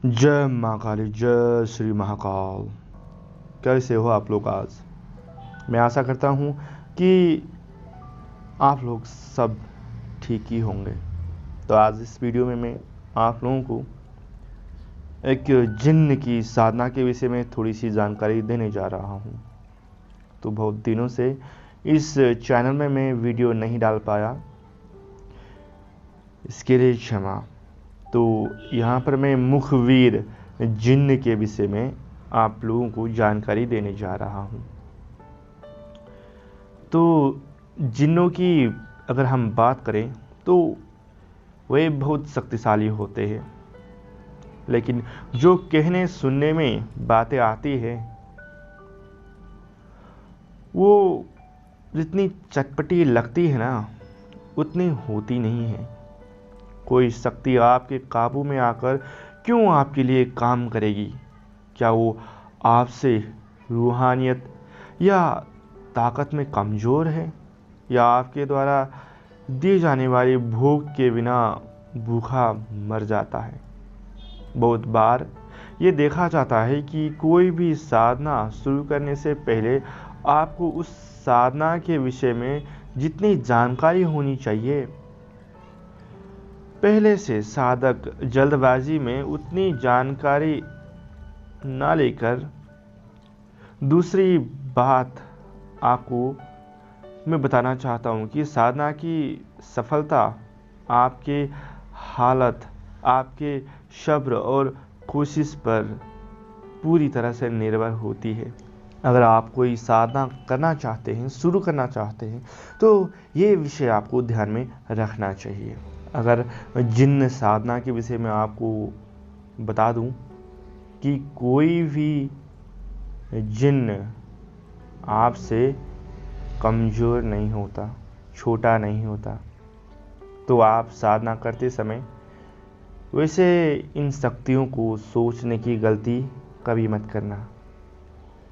जय माँ काली, जय श्री महाकाल। कैसे हो आप लोग? आज मैं आशा करता हूँ कि आप लोग सब ठीक ही होंगे। तो आज इस वीडियो में मैं आप लोगों को एक जिन्न की साधना के विषय में थोड़ी सी जानकारी देने जा रहा हूँ। तो बहुत दिनों से इस चैनल में मैं वीडियो नहीं डाल पाया, इसके लिए क्षमा। तो यहाँ पर मैं मुखवीर जिन्न के विषय में आप लोगों को जानकारी देने जा रहा हूँ। तो जिन्नों की अगर हम बात करें तो वे बहुत शक्तिशाली होते हैं, लेकिन जो कहने सुनने में बातें आती है वो जितनी चटपटी लगती है ना, उतनी होती नहीं है। कोई शक्ति आपके काबू में आकर क्यों आपके लिए काम करेगी? क्या वो आपसे रूहानियत या ताकत में कमज़ोर है, या आपके द्वारा दी जाने वाली भूख के बिना भूखा मर जाता है? बहुत बार ये देखा जाता है कि कोई भी साधना शुरू करने से पहले आपको उस साधना के विषय में जितनी जानकारी होनी चाहिए, पहले से साधक जल्दबाजी में उतनी जानकारी ना लेकर, दूसरी बात आपको मैं बताना चाहता हूँ कि साधना की सफलता आपके हालत, आपके सब्र और कोशिश पर पूरी तरह से निर्भर होती है। अगर आप कोई साधना करना चाहते हैं, शुरू करना चाहते हैं, तो ये विषय आपको ध्यान में रखना चाहिए। अगर जिन्न साधना के विषय में आपको बता दूं कि कोई भी जिन्न आपसे कमज़ोर नहीं होता, छोटा नहीं होता। तो आप साधना करते समय वैसे इन शक्तियों को सोचने की गलती कभी मत करना।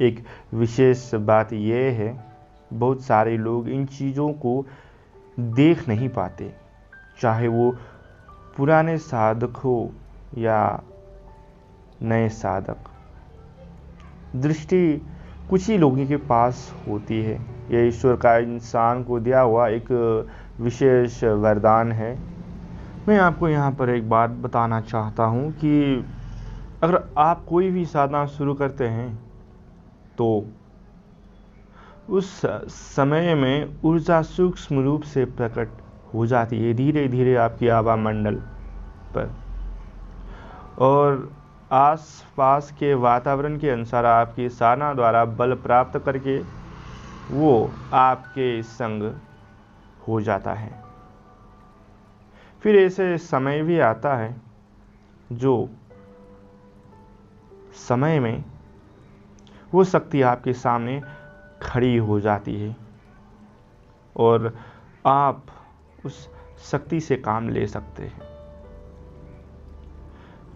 एक विशेष बात यह है, बहुत सारे लोग इन चीज़ों को देख नहीं पाते, चाहे वो पुराने साधक हो या नए साधक। दृष्टि कुछ ही लोगों के पास होती है। यह ईश्वर का इंसान को दिया हुआ एक विशेष वरदान है। मैं आपको यहाँ पर एक बात बताना चाहता हूँ कि अगर आप कोई भी साधना शुरू करते हैं तो उस समय में ऊर्जा सूक्ष्म रूप से प्रकट हो जाती है, धीरे धीरे आपकी आभा मंडल पर, और आसपास के वातावरण के अनुसार आपकी साधना द्वारा बल प्राप्त करके वो आपके संग हो जाता है। फिर ऐसे समय भी आता है जो समय में वो शक्ति आपके सामने खड़ी हो जाती है और आप उस शक्ति से काम ले सकते हैं।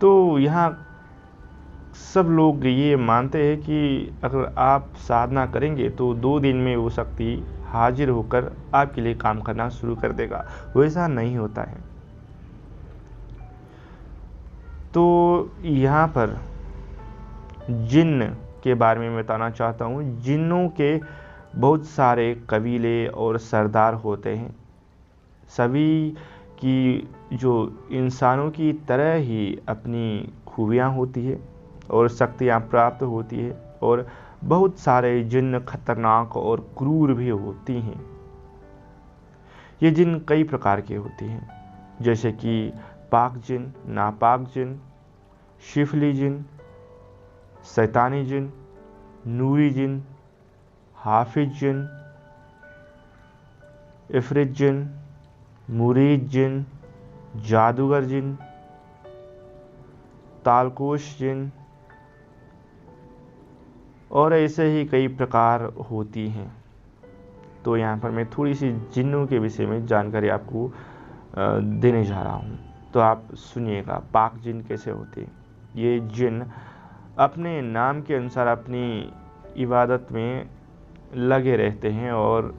तो यहाँ सब लोग ये मानते हैं कि अगर आप साधना करेंगे तो 2 दिन में वो शक्ति हाजिर होकर आपके लिए काम करना शुरू कर देगा। वैसा नहीं होता है। तो यहाँ पर जिन्न के बारे में बताना चाहता हूँ। जिन्नों के बहुत सारे कबीले और सरदार होते हैं। सभी की जो इंसानों की तरह ही अपनी खूबियाँ होती है और शक्तियाँ प्राप्त होती है, और बहुत सारे जिन्न खतरनाक और क्रूर भी होती हैं। ये जिन्न कई प्रकार के होते हैं, जैसे कि पाक जिन्न, नापाक जिन्न, शिफली जिन्न, शैतानी जिन्न, नूरी जिन्न, हाफिज जिन्न, इफरित जिन्न, मुरीद जिन्न, जादूगर जिन्न, तालकोश जिन्न, और ऐसे ही कई प्रकार होती हैं। तो यहाँ पर मैं थोड़ी सी जिन्नों के विषय में जानकारी आपको देने जा रहा हूँ। तो आप सुनिएगा, पाक जिन्न कैसे होते हैं। ये जिन्न अपने नाम के अनुसार अपनी इबादत में लगे रहते हैं और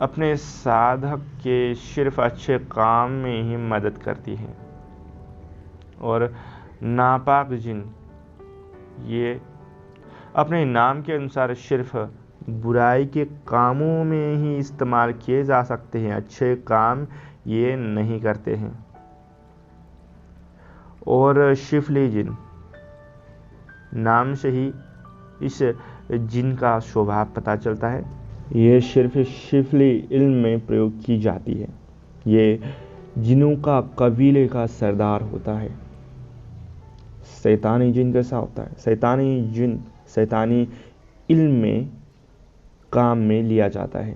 अपने साधक के सिर्फ अच्छे काम में ही मदद करती हैं, और नापाक जिन ये अपने नाम के अनुसार सिर्फ बुराई के कामों में ही इस्तेमाल किए जा सकते हैं, अच्छे काम ये नहीं करते हैं। और शिफली जिन, नाम से ही इस जिन का स्वभाव पता चलता है, ये सिर्फ शिफली इल्म में प्रयोग की जाती है। ये जिनों का कबीले का सरदार होता है। शैतानी जिन कैसा होता है? शैतानी जिन शैतानी इल्म में काम में लिया जाता है।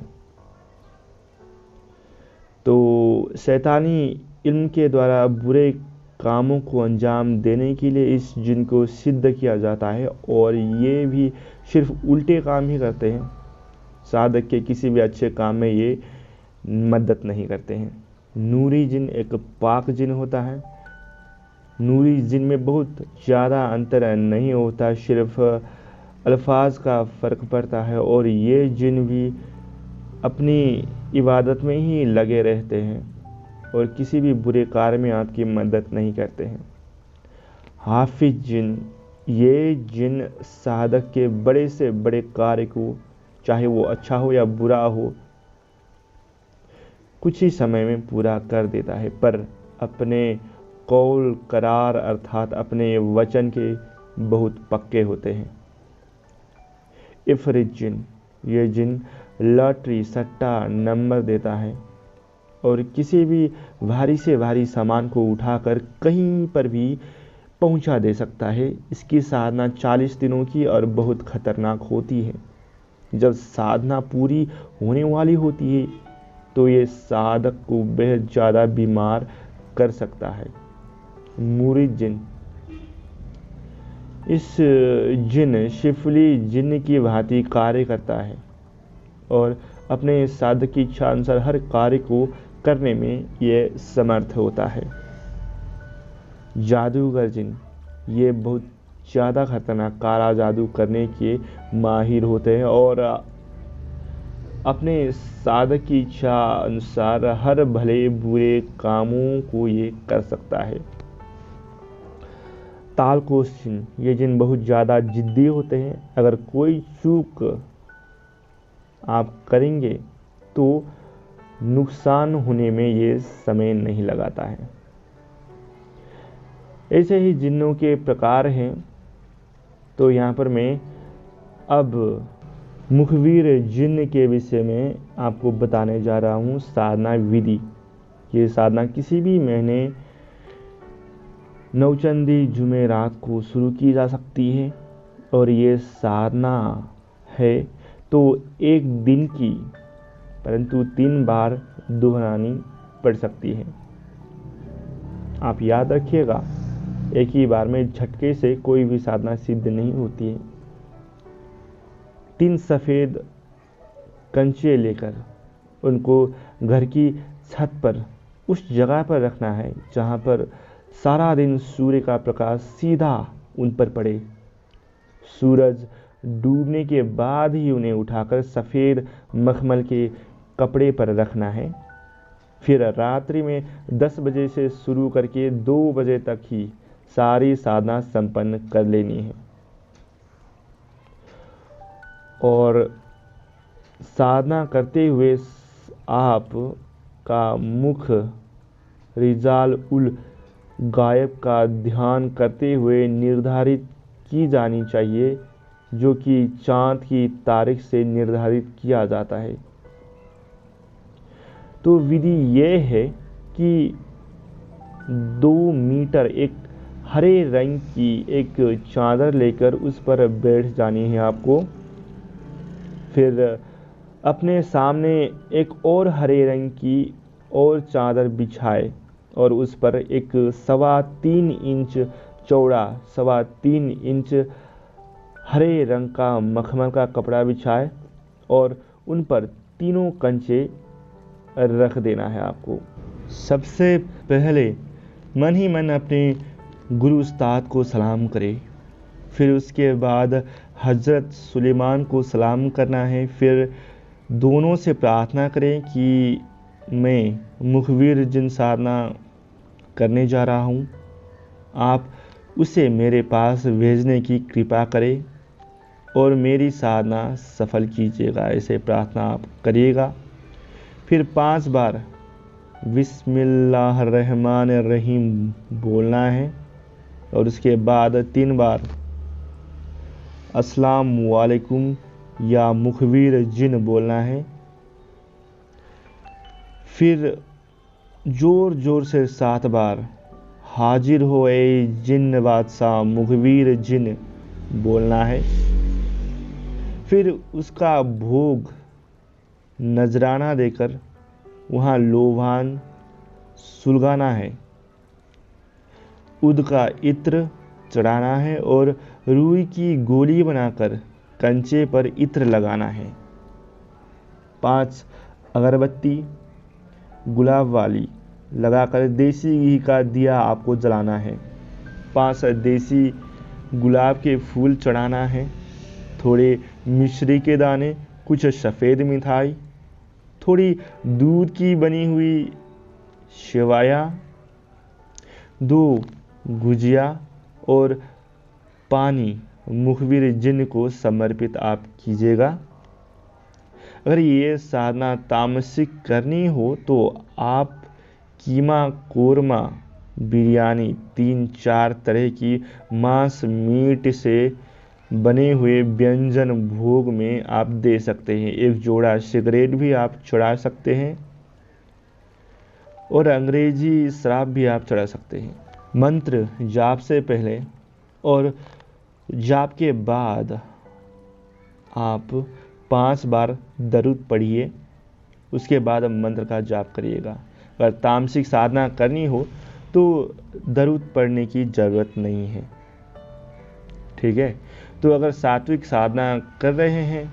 तो शैतानी इल्म के द्वारा बुरे कामों को अंजाम देने के लिए इस जिन को सिद्ध किया जाता है, और ये भी सिर्फ उल्टे काम ही करते हैं, साधक के किसी भी अच्छे काम में ये मदद नहीं करते हैं। नूरी जिन एक पाक जिन होता है। नूरी जिन में बहुत ज़्यादा अंतर नहीं होता, सिर्फ अल्फाज का फ़र्क पड़ता है, और ये जिन भी अपनी इबादत में ही लगे रहते हैं और किसी भी बुरे कार्य में आपकी मदद नहीं करते हैं। हाफिज जिन, ये जिन साधक के बड़े से बड़े कार्य को, चाहे वो अच्छा हो या बुरा हो, कुछ ही समय में पूरा कर देता है, पर अपने कौल करार अर्थात अपने वचन के बहुत पक्के होते हैं। इफरित जिन, ये जिन लॉटरी सट्टा नंबर देता है और किसी भी भारी से भारी सामान को उठाकर कहीं पर भी पहुंचा दे सकता है। इसकी साधना 40 दिनों की और बहुत खतरनाक होती है। जब साधना पूरी होने वाली होती है तो ये साधक को बेहद ज़्यादा बीमार कर सकता है। मुरीद जिन, इस जिन शिफली जिन की भांति कार्य करता है और अपने साधक की इच्छा अनुसार हर कार्य को करने में ये समर्थ होता है। जादूगर जिन, ये बहुत ज़्यादा खतरनाक काला जादू करने के माहिर होते हैं और अपने साधक की इच्छा अनुसार हर भले बुरे कामों को ये कर सकता है। तालकोस जिन, ये जिन बहुत ज़्यादा जिद्दी होते हैं। अगर कोई चूक आप करेंगे तो नुकसान होने में ये समय नहीं लगाता है। ऐसे ही जिन्नों के प्रकार हैं। तो यहाँ पर मैं अब मुखबिर जिन्न के विषय में आपको बताने जा रहा हूँ। साधना विधि, ये साधना किसी भी महीने नौचंदी जुमेरात को शुरू की जा सकती है और ये साधना है तो एक दिन की, परंतु 3 बार दोहरानी पड़ सकती है। आप याद रखिएगा, एक ही बार में झटके से कोई भी साधना सिद्ध नहीं होती है। 3 सफ़ेद कंचे लेकर उनको घर की छत पर उस जगह पर रखना है जहाँ पर सारा दिन सूर्य का प्रकाश सीधा उन पर पड़े। सूरज डूबने के बाद ही उन्हें उठाकर सफ़ेद मखमल के कपड़े पर रखना है। फिर रात्रि में 10 बजे से शुरू करके 2 बजे तक ही सारी साधना संपन्न कर लेनी है। और साधना करते हुए आप का मुख रिजाल उल गायब का ध्यान करते हुए निर्धारित की जानी चाहिए, जो कि चाँद की तारीख से निर्धारित किया जाता है। तो विधि ये है कि 2 मीटर एक हरे रंग की एक चादर लेकर उस पर बैठ जानी है आपको। फिर अपने सामने एक और हरे रंग की और चादर बिछाए और उस पर एक 3.25 इंच चौड़ा 3.25 इंच हरे रंग का मखमल का कपड़ा बिछाए और उन पर तीनों कंचे रख देना है आपको। सबसे पहले मन ही मन अपने गुरु उस्ताद को सलाम करें, फिर उसके बाद हज़रत सुलेमान को सलाम करना है। फिर दोनों से प्रार्थना करें कि मैं मुखबिर जिन साधना करने जा रहा हूँ, आप उसे मेरे पास भेजने की कृपा करें और मेरी साधना सफल कीजिएगा। ऐसे प्रार्थना आप करिएगा। फिर 5 बार बिस्मिल्लाहिर्रहमानिर्रहीम बोलना है और उसके बाद 3 बार अस्सलाम वालेकुम या मुखबिर जिन बोलना है। फिर जोर जोर से 7 बार हाजिर हो ए जिन बादशाह मुखबिर जिन बोलना है। फिर उसका भोग नजराना देकर वहाँ लोभान सुलगाना है। उद का इत्र चढ़ाना है और रुई की गोली बनाकर कंचे पर इत्र लगाना है। 5 अगरबत्ती गुलाब वाली लगाकर देसी घी का दिया आपको जलाना है। 5 देसी गुलाब के फूल चढ़ाना है। थोड़े मिश्री के दाने, कुछ सफ़ेद मिठाई, थोड़ी दूध की बनी हुई सेवइयाँ, 2 गुजिया और पानी मुखबिर जिन को समर्पित आप कीजिएगा। अगर ये साधना तामसिक करनी हो तो आप कीमा, कोरमा, बिरयानी, 3-4 तरह की मांस मीट से बने हुए व्यंजन भोग में आप दे सकते हैं। 1 जोड़ा सिगरेट भी आप चढ़ा सकते हैं और अंग्रेजी शराब भी आप चढ़ा सकते हैं। मंत्र जाप से पहले और जाप के बाद आप 5 बार दरूद पढ़िए। उसके बाद मंत्र का जाप करिएगा। अगर तामसिक साधना करनी हो तो दरूद पढ़ने की ज़रूरत नहीं है। ठीक है। तो अगर सात्विक साधना कर रहे हैं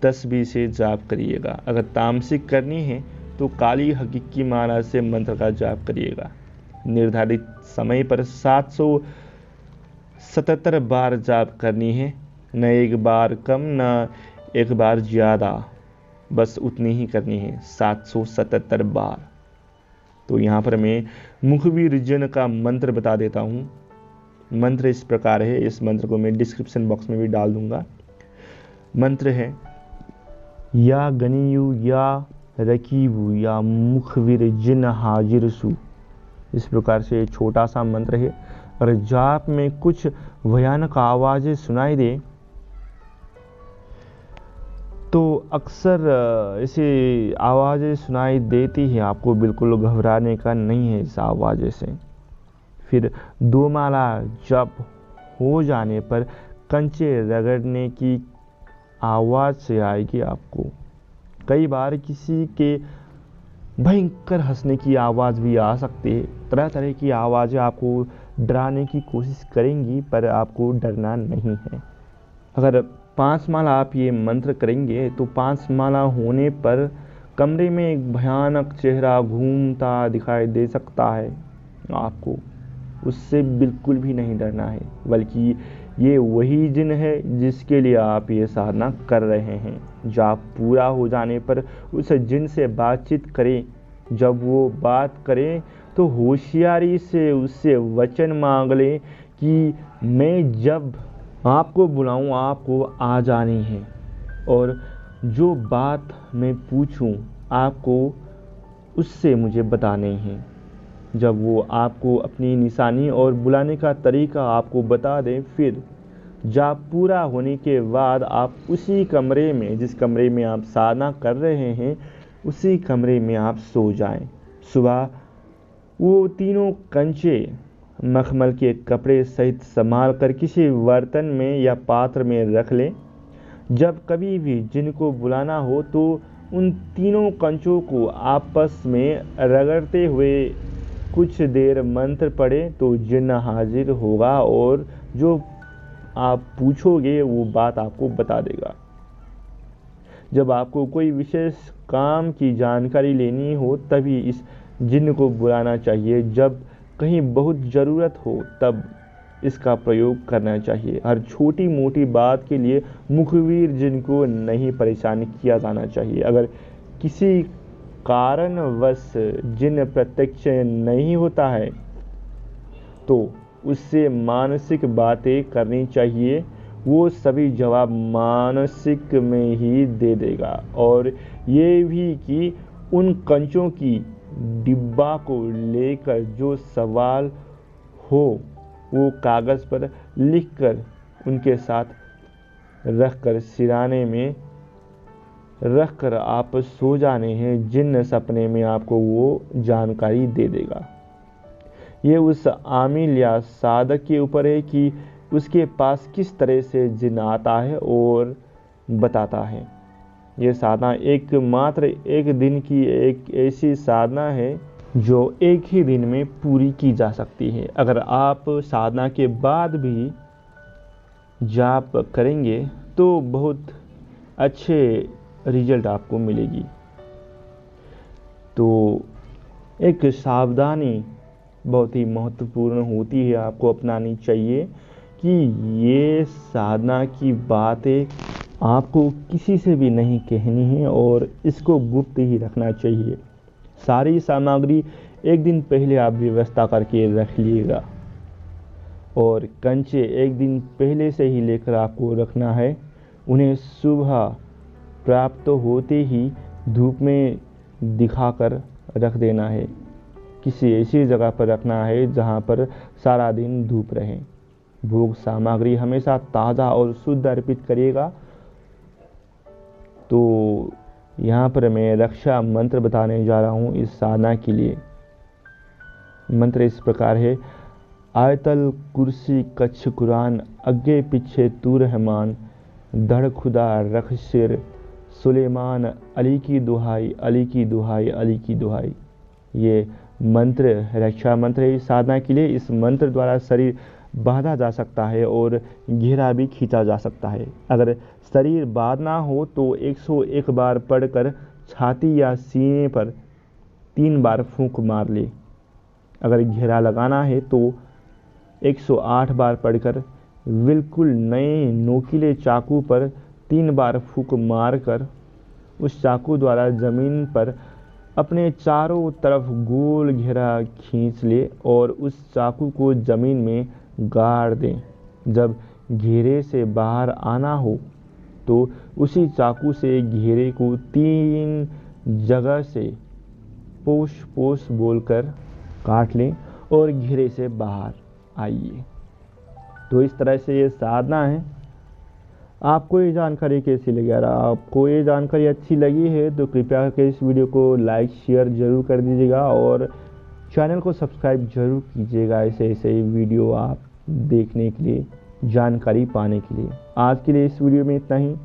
तस्बीह से जाप करिएगा। अगर तामसिक करनी है तो काली हकीकी माला से मंत्र का जाप करिएगा। निर्धारित समय पर 777 बार जाप करनी है। न एक बार कम न एक बार ज़्यादा, बस उतनी ही करनी है, 777 बार। तो यहाँ पर मैं मुखबिर जिन का मंत्र बता देता हूँ। मंत्र इस प्रकार है। इस मंत्र को मैं डिस्क्रिप्शन बॉक्स में भी डाल दूंगा। मंत्र है या गनीयू या रकीबू या मुखबिर जिन हाजिरसु। इस प्रकार से छोटा सा मंत्र है। और जाप में कुछ भयानक आवाज़ें सुनाई दे तो अक्सर ऐसी आवाज़ें सुनाई देती है, आपको बिल्कुल घबराने का नहीं है इस आवाज़ से। फिर 2 माला जप हो जाने पर कंचे रगड़ने की आवाज़ से आएगी आपको। कई बार किसी के भयंकर हंसने की आवाज़ भी आ सकती है। तरह तरह की आवाज़ें आपको डराने की कोशिश करेंगी, पर आपको डरना नहीं है। अगर 5 माला आप ये मंत्र करेंगे तो 5 माला होने पर कमरे में एक भयानक चेहरा घूमता दिखाई दे सकता है आपको। उससे बिल्कुल भी नहीं डरना है, बल्कि ये वही जिन है जिसके लिए आप ये साधना कर रहे हैं। जाप पूरा हो जाने पर उस जिन से बातचीत करें। जब वो बात करें तो होशियारी से उससे वचन मांग लें कि मैं जब आपको बुलाऊं आपको आ जानी है, और जो बात मैं पूछूं आपको उससे मुझे बतानी है। जब वो आपको अपनी निशानी और बुलाने का तरीका आपको बता दें, फिर जाप पूरा होने के बाद आप उसी कमरे में, जिस कमरे में आप साधना कर रहे हैं, उसी कमरे में आप सो जाएं। सुबह वो तीनों कंचे मखमल के कपड़े सहित संभाल कर किसी बर्तन में या पात्र में रख लें। जब कभी भी जिनको बुलाना हो तो उन तीनों कंचों को आपस में रगड़ते हुए कुछ देर मंत्र पढ़े तो जिन्न हाजिर होगा और जो आप पूछोगे वो बात आपको बता देगा। जब आपको कोई विशेष काम की जानकारी लेनी हो तभी इस जिन्न को बुलाना चाहिए। जब कहीं बहुत ज़रूरत हो तब इसका प्रयोग करना चाहिए। हर छोटी मोटी बात के लिए मुखबिर जिन को नहीं परेशान किया जाना चाहिए। अगर किसी कारणवश जिन प्रत्यक्ष नहीं होता है तो उससे मानसिक बातें करनी चाहिए, वो सभी जवाब मानसिक में ही दे देगा। और ये भी कि उन कंचों की डिब्बा को लेकर जो सवाल हो वो कागज़ पर लिखकर उनके साथ रखकर सिराने में रखकर आप सो जाने हैं, जिन सपने में आपको वो जानकारी दे देगा। ये उस आमिल या साधक के ऊपर है कि उसके पास किस तरह से जिन आता है और बताता है। ये साधना एकमात्र एक दिन की एक ऐसी साधना है जो एक ही दिन में पूरी की जा सकती है। अगर आप साधना के बाद भी जाप करेंगे तो बहुत अच्छे रिजल्ट आपको मिलेगी। तो एक सावधानी बहुत ही महत्वपूर्ण होती है, आपको अपनानी चाहिए कि ये साधना की बातें आपको किसी से भी नहीं कहनी है और इसको गुप्त ही रखना चाहिए। सारी सामग्री एक दिन पहले आप व्यवस्था करके रख लीजिएगा और कंचे एक दिन पहले से ही लेकर आपको रखना है। उन्हें सुबह प्राप्त होते ही धूप में दिखाकर रख देना है। किसी ऐसी जगह पर रखना है जहाँ पर सारा दिन धूप रहे। भोग सामग्री हमेशा ताज़ा और शुद्ध अर्पित करिएगा। तो यहाँ पर मैं रक्षा मंत्र बताने जा रहा हूँ इस साधना के लिए। मंत्र इस प्रकार है: आयतल कुर्सी कच्छ कुरान, अग्गे पीछे तू रहमान, धड़ खुदा रख सिर सुलेमान, अली की दुहाई अली की दुहाई अली की दुहाई। ये मंत्र रक्षा मंत्र है इस साधना के लिए। इस मंत्र द्वारा शरीर बांधा जा सकता है और घेरा भी खींचा जा सकता है। अगर शरीर बांधना हो तो 101 बार पढ़कर छाती या सीने पर 3 बार फूंक मार ले। अगर घेरा लगाना है तो 108 बार पढ़कर बिल्कुल नए नोकीले चाकू पर 3 बार फूंक मारकर उस चाकू द्वारा जमीन पर अपने चारों तरफ गोल घेरा खींच ले और उस चाकू को जमीन में गाड़ दें। जब घेरे से बाहर आना हो तो उसी चाकू से घेरे को 3 जगह से पोष पोष बोलकर काट लें और घेरे से बाहर आइए। तो इस तरह से ये साधना है। आपको ये जानकारी कैसी लगी? अगर आपको ये जानकारी अच्छी लगी है तो कृपया करके इस वीडियो को लाइक शेयर ज़रूर कर दीजिएगा और चैनल को सब्सक्राइब ज़रूर कीजिएगा ऐसे ऐसे वीडियो आप देखने के लिए, जानकारी पाने के लिए। आज के लिए इस वीडियो में इतना ही।